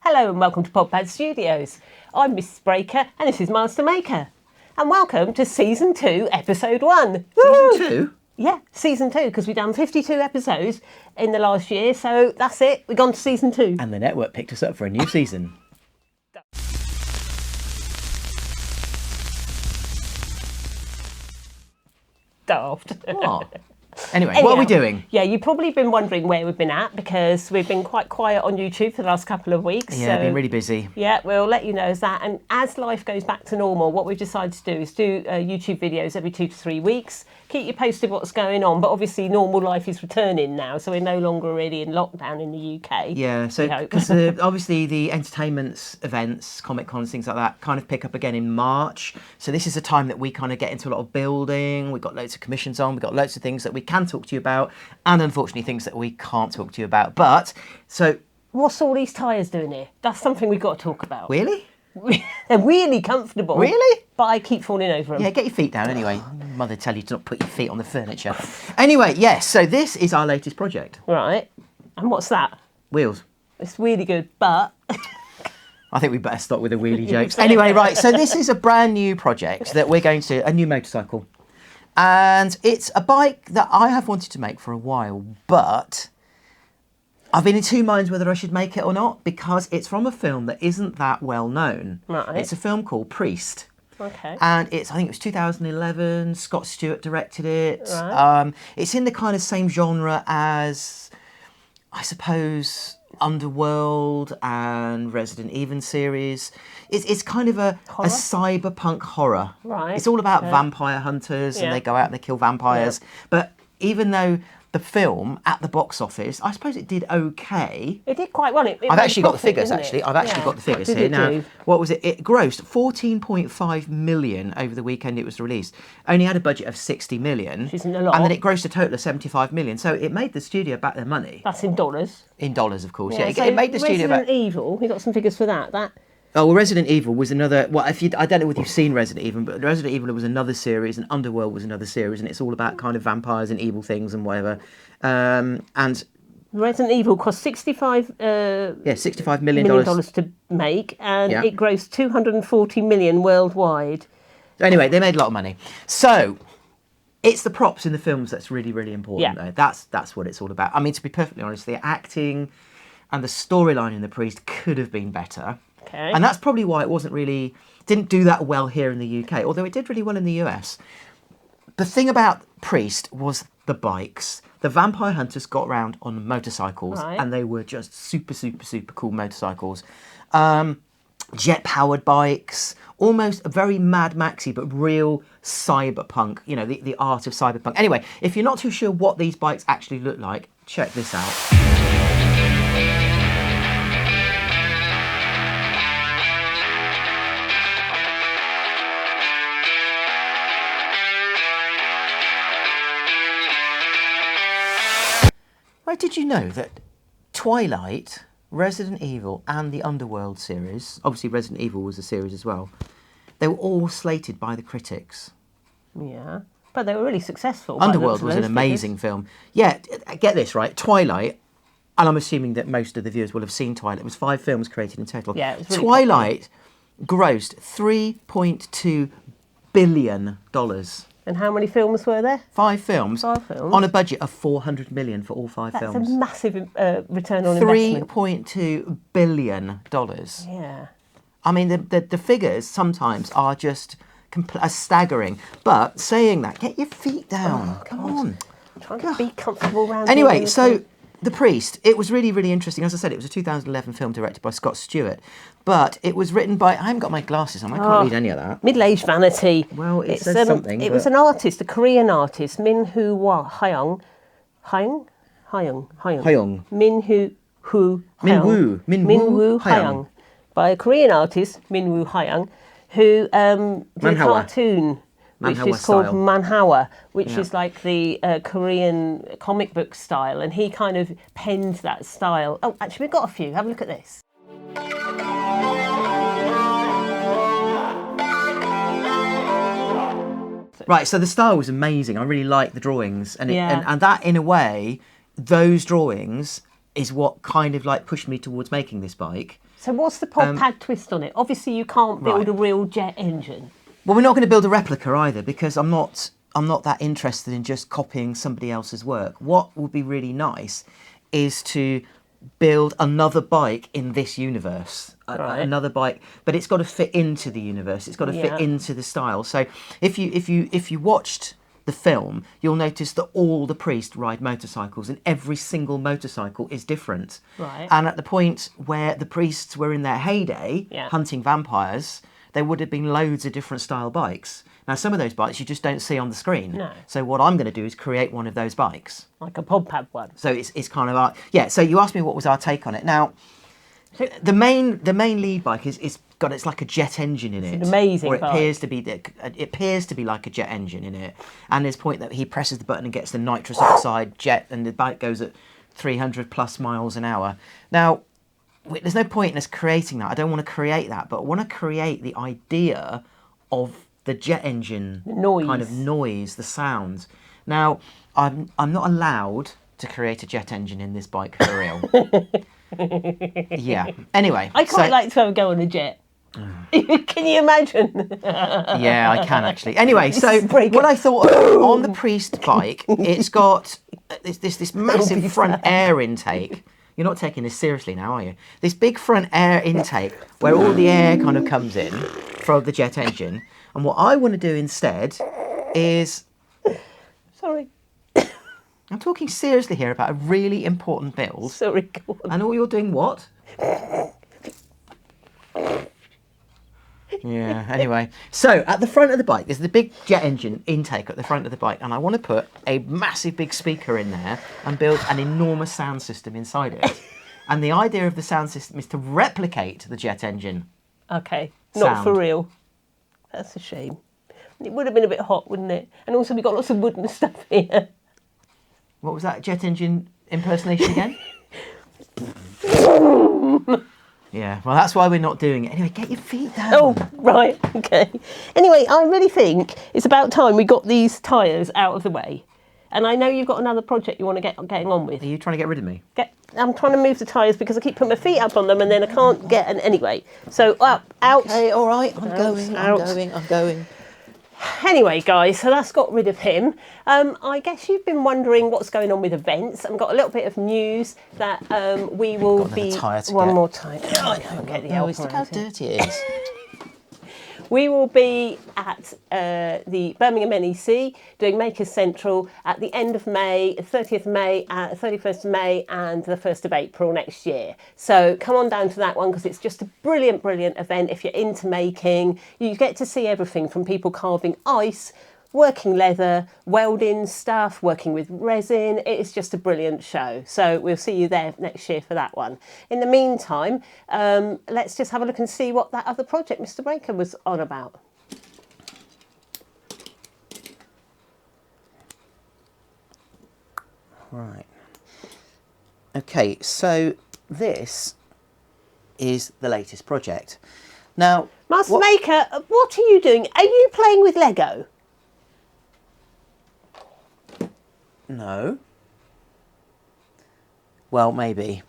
Hello and welcome to Podpadstudios. I'm Mrs. Breaker and this is Master Maker. And welcome to Season 2, Episode 1. Season 2? Yeah, Season 2, because we've done 52 episodes in the last year, so that's it, we've gone to Season 2. And the network picked us up for a new season. Daft. What? Anyway, what are we doing? Yeah, you've probably been wondering where we've been at because we've been quite quiet on YouTube for the last couple of weeks. Yeah, been really busy. Yeah, we'll let you know as that. And as life goes back to normal, what we've decided to do is do YouTube videos every 2 to 3 weeks. Keep you posted what's going on, but obviously normal life is returning now, so we're no longer really in lockdown in the UK. Yeah, so because obviously the entertainment events, Comic Cons, things like that, kind of pick up again in March. So this is a time that we kind of get into a lot of building. We've got loads of commissions on. We've got loads of things that we can talk to you about, and unfortunately things that we can't talk to you about. But so what's all these tyres doing here? That's something we've got to talk about. Really? They're really comfortable. Really? But I keep falling over them. Yeah, get your feet down anyway. Mother tell you to not put your feet on the furniture. Anyway, yes, so this is our latest project. Right. And what's that? Wheels. It's really good, but I think we better stop with the wheelie jokes. Anyway, right, so this is a brand new project that we're going to, a new motorcycle. And it's a bike that I have wanted to make for a while, but I've been in two minds whether I should make it or not because it's from a film that isn't that well known. Right. It's a film called Priest. okay. And I think it was 2011, Scott Stewart directed it. Right. It's in the kind of same genre as, I suppose, Underworld and Resident Evil series. It's kind of a cyberpunk horror. Right. It's all about vampire hunters and they go out and they kill vampires. Yeah. But even though the film at the box office, I suppose it did okay. It did quite well. I've actually got the figures, actually. I've actually got the figures here. Now, what was it? It grossed 14.5 million over the weekend it was released. Only had a budget of 60 million. Which isn't a lot. And then it grossed a total of 75 million. So it made the studio back their money. That's in dollars. In dollars, of course. Yeah, So it made the studio back. Resident Evil, we got some figures for that. Oh, well, Resident Evil was another. Well, I don't know whether you've seen Resident Evil, but Resident Evil was another series, and Underworld was another series, and it's all about kind of vampires and evil things and whatever. And Resident Evil cost $65 million to make, and it grossed 240 million worldwide. Anyway, they made a lot of money. So it's the props in the films that's really, really important. Though that's what it's all about. I mean, to be perfectly honest, the acting and the storyline in The Priest could have been better. Okay. And that's probably why it didn't do that well here in the UK, although it did really well in the US. The thing about Priest was the bikes. The vampire hunters got around on motorcycles, and they were just super, super, super cool motorcycles. Jet-powered bikes, almost a very Mad Maxy, but real cyberpunk, you know, the art of cyberpunk. Anyway, if you're not too sure what these bikes actually look like, check this out. Did you know that Twilight, Resident Evil and the Underworld series, obviously Resident Evil was a series as well, they were all slated by the critics? Yeah, but they were really successful. Underworld was an amazing film. Yeah, get this, right? Twilight, and I'm assuming that most of the viewers will have seen Twilight. It was 5 films created in total. Yeah, it was really Twilight grossed $3.2 billion. And how many films were there? 5 films. 5 films. On a budget of 400 million for all 5 films. That's a massive return on investment. $3.2 billion. Yeah. I mean, the figures sometimes are just staggering. But saying that, get your feet down. Come on. I'm trying to be comfortable around Anyway, here. so The Priest, it was really, really interesting. As I said, it was a 2011 film directed by Scott Stewart. But it was written by, I haven't got my glasses on, I can't read any of that. Middle-aged vanity. Well, it says something. It was an artist, a Korean artist, Min Hoo Hyung. Hyung? Min Woo Hyung. By a Korean artist, Min Woo Hyung, who did a cartoon which is called Manhwa, which is like the Korean comic book style, and he kind of penned that style. Oh, actually, we've got a few. Have a look at this. Right, so the style was amazing. I really liked the drawings, and that, in a way, those drawings is what kind of like pushed me towards making this bike. So what's the Podpad twist on it? Obviously, you can't build a real jet engine. Well, we're not going to build a replica either, because I'm not that interested in just copying somebody else's work. What would be really nice is to build another bike in this universe. Another bike, but it's got to fit into the universe. It's got to fit into the style. So if you watched the film, you'll notice that all the priests ride motorcycles, and every single motorcycle is different. Right. And at the point where the priests were in their heyday, hunting vampires, there would have been loads of different style bikes. Now, some of those bikes you just don't see on the screen. No. So what I'm going to do is create one of those bikes. Like a Podpad one. So it's kind of our... Yeah, so you asked me what was our take on it. Now, the main lead bike it's like a jet engine in it. It's an amazing or it bike. appears to be like a jet engine in it. And there's a point that he presses the button and gets the nitrous oxide jet, and the bike goes at 300 plus miles an hour. Now, there's no point in us creating that. I don't want to create that, but I want to create the idea of the jet engine kind of noise, the sound. Now, I'm not allowed to create a jet engine in this bike for real. Yeah. Anyway, I quite like to have a go on a jet. Can you imagine? Yeah, I can actually. Anyway, so what I thought on the priest bike, it's got this massive front air intake. You're not taking this seriously now, are you? This big front air intake where all the air kind of comes in from the jet engine. And what I want to do instead is... Sorry. I'm talking seriously here about a really important build. Sorry, go on. And all you're doing what? Yeah, anyway. So, at the front of the bike, there's the big jet engine intake at the front of the bike, and I want to put a massive big speaker in there and build an enormous sound system inside it. And the idea of the sound system is to replicate the jet engine. Okay, not for real. That's a shame. It would have been a bit hot, wouldn't it? And also we've got lots of wood and stuff here. What was that jet engine impersonation again? Yeah, well, that's why we're not doing it. Anyway, get your feet down. Oh, right, okay. Anyway, I really think it's about time we got these tyres out of the way. And I know you've got another project you want to get getting on with. Are you trying to get rid of me? I'm trying to move the tyres because I keep putting my feet up on them and then I can't get... And anyway, so up, out. Okay, all right, I'm going. Anyway, guys, so that's got rid of him. I guess you've been wondering what's going on with events. I've got a little bit of news that we will be... One more time. Oh, I can't get the help. Look how dirty it is. We will be at the Birmingham NEC doing Makers Central at the end of May, 30th of May, 31st of May and the 1st of April next year. So come on down to that one because it's just a brilliant, brilliant event. If you're into making, you get to see everything from people carving ice, working leather, welding stuff, working with resin. It is just a brilliant show. So we'll see you there next year for that one. In the meantime, let's just have a look and see what that other project Mr. Breaker was on about. Right. Okay, so this is the latest project. Now, Master Maker, what are you doing? Are you playing with Lego? No. Well, maybe.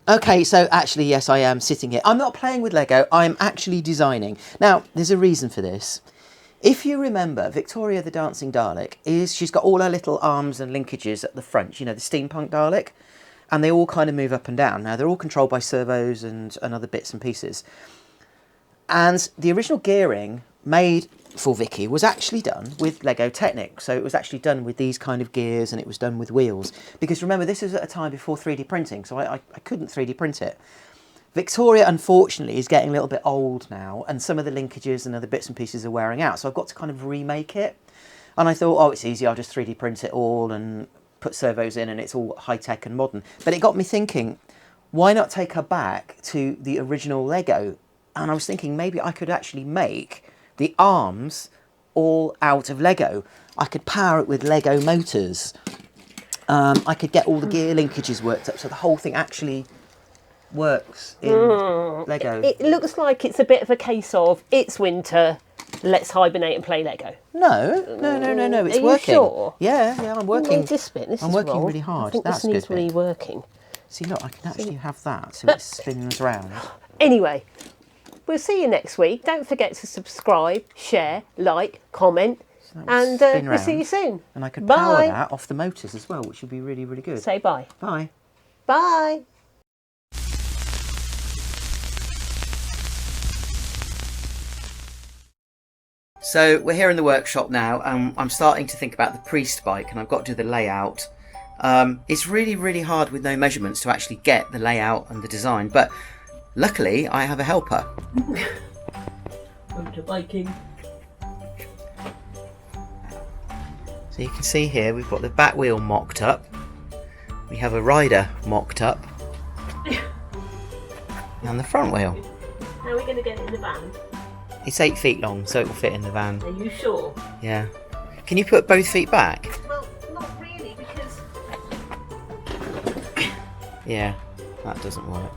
Okay, so actually, yes, I am sitting here. I'm not playing with Lego. I'm actually designing. Now, there's a reason for this. If you remember, Victoria the Dancing Dalek, she's got all her little arms and linkages at the front, you know, the Steampunk Dalek, and they all kind of move up and down. Now, they're all controlled by servos and other bits and pieces. And the original gearing made for Vikki was actually done with Lego Technic. So it was actually done with these kind of gears and it was done with wheels. Because remember, this was at a time before 3D printing, so I couldn't 3D print it. Victoria, unfortunately, is getting a little bit old now, and some of the linkages and other bits and pieces are wearing out, so I've got to kind of remake it. And I thought, oh, it's easy, I'll just 3D print it all and put servos in and it's all high-tech and modern. But it got me thinking, why not take her back to the original Lego? And I was thinking maybe I could actually make the arms all out of Lego. I could power it with Lego motors. I could get all the gear linkages worked up so the whole thing actually works in Lego. It looks like it's a bit of a case of, it's winter, let's hibernate and play Lego. No, it's working. Are you sure? Yeah, I'm working. This bit, I'm working really hard. I think That's this needs good. reworking. See, look, I can actually have that so it's spinning us around. Anyway, we'll see you next week. Don't forget to subscribe, share, like, comment, and we'll see you soon. And I could power that off the motors as well, which would be really, really good. Say bye. Bye. Bye. So we're here in the workshop now, and I'm starting to think about the Priest bike, and I've got to do the layout. It's really, really hard with no measurements to actually get the layout and the design, but luckily I have a helper. Motor biking. So you can see here we've got the back wheel mocked up. We have a rider mocked up. And the front wheel. How are we going to get it in the van? It's 8 feet long, so it will fit in the van. Are you sure? Yeah. Can you put both feet back? Well, not really, because... Yeah, that doesn't work.